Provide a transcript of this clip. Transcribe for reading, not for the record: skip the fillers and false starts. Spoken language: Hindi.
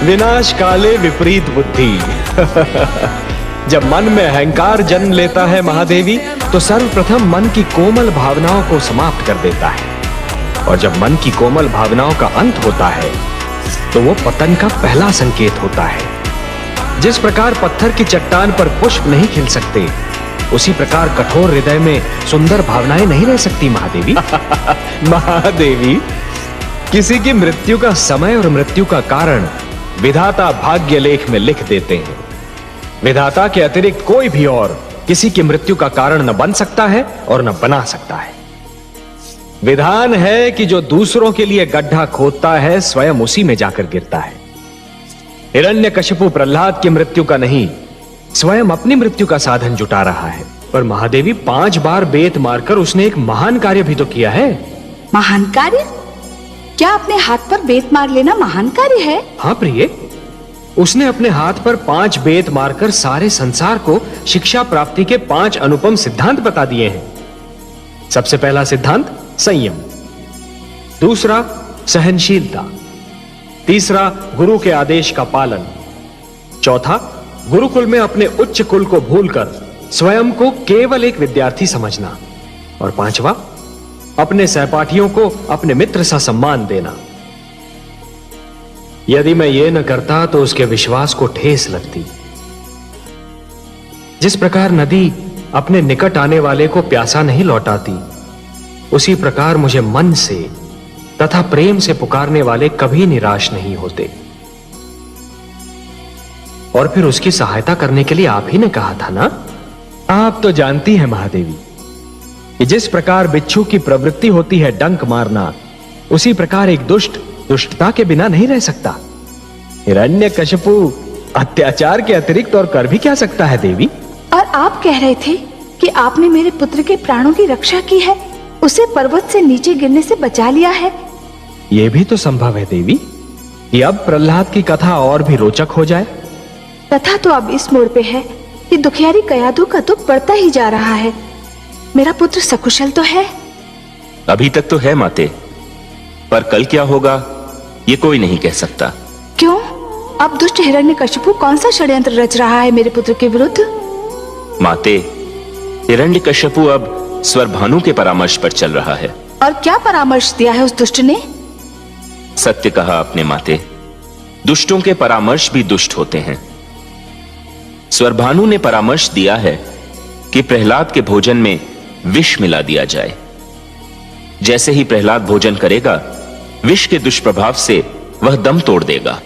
विनाश काले विपरीत बुद्धि। जब मन में अहंकार जन्म लेता है महादेवी, तो सर्वप्रथम मन की कोमल भावनाओं को समाप्त कर देता है, और जब मन की कोमल भावनाओं का अंत होता है तो वो पतन का पहला संकेत होता है। जिस प्रकार पत्थर की चट्टान पर पुष्प नहीं खिल सकते, उसी प्रकार कठोर हृदय में सुंदर भावनाएं नहीं रह सकती महादेवी। महादेवी, किसी की मृत्यु का समय और मृत्यु का कारण विधाता भाग्य लेख में लिख देते हैं। विधाता के अतिरिक्त कोई भी और किसी की मृत्यु का कारण न बन सकता है और न बना सकता है। विधान है कि जो दूसरों के लिए गड्ढा खोदता है, स्वयं उसी में जाकर गिरता है। हिरण्यकशिपु प्रहलाद की मृत्यु का नहीं, स्वयं अपनी मृत्यु का साधन जुटा रहा है। पर महादेवी, 5 बार बेत मारकर उसने एक महान कार्य भी तो किया है। महान कार्य? क्या अपने हाथ पर बेत मार लेना महान कार्य है? हाँ प्रिय, उसने अपने हाथ पर 5 बेत मारकर सारे संसार को शिक्षा प्राप्ति के 5 अनुपम सिद्धांत बता दिए हैं। सबसे पहला सिद्धांत संयम, दूसरा सहनशीलता, तीसरा गुरु के आदेश का पालन, चौथा गुरुकुल में अपने उच्च कुल को भूलकर स्वयं को केवल एक विद्यार्थी समझना, और पांचवा अपने सहपाठियों को अपने मित्र सा सम्मान देना। यदि मैं ये न करता तो उसके विश्वास को ठेस लगती। जिस प्रकार नदी अपने निकट आने वाले को प्यासा नहीं लौटाती, उसी प्रकार मुझे मन से तथा प्रेम से पुकारने वाले कभी निराश नहीं होते। और फिर उसकी सहायता करने के लिए आप ही ने कहा था ना? आप तो जानती हैं महादेवी कि जिस प्रकार बिच्छू की प्रवृत्ति होती है डंक मारना, उसी प्रकार एक दुष्ट दुष्टता के बिना नहीं रह सकता। हिरण्यकशिपु अत्याचार के अतिरिक्त और कर भी क्या सकता है देवी? और आप कह रहे थे कि आपने मेरे पुत्र के प्राणों की रक्षा की है, उसे पर्वत से नीचे गिरने से बचा लिया है। यह भी तो संभव है देवी कि अब प्रहलाद की कथा और भी रोचक हो जाए। कथा तो अब इस मोड़ पे है कि दुखियारी कयाधु का दुख बढ़ता ही जा रहा है। मेरा पुत्र सकुशल तो है? अभी तक तो है माते, पर कल क्या होगा ये कोई नहीं कह सकता। क्यों? अब दुष्ट हिरण्यकशिपु कौन सा षड्यंत्र रच रहा है मेरे पुत्र के विरुद्ध? माते, हिरण्यकशिपु अब स्वरभानु के परामर्श पर चल रहा है। और क्या परामर्श दिया है उस दुष्ट ने? सत्य कहा आपने माते, दुष्टों के परामर्श भी दुष्ट होते हैं। स्वरभानु ने परामर्श दिया है कि प्रहलाद के भोजन में विष मिला दिया जाए। जैसे ही प्रहलाद भोजन करेगा, विष के दुष्प्रभाव से वह दम तोड़ देगा।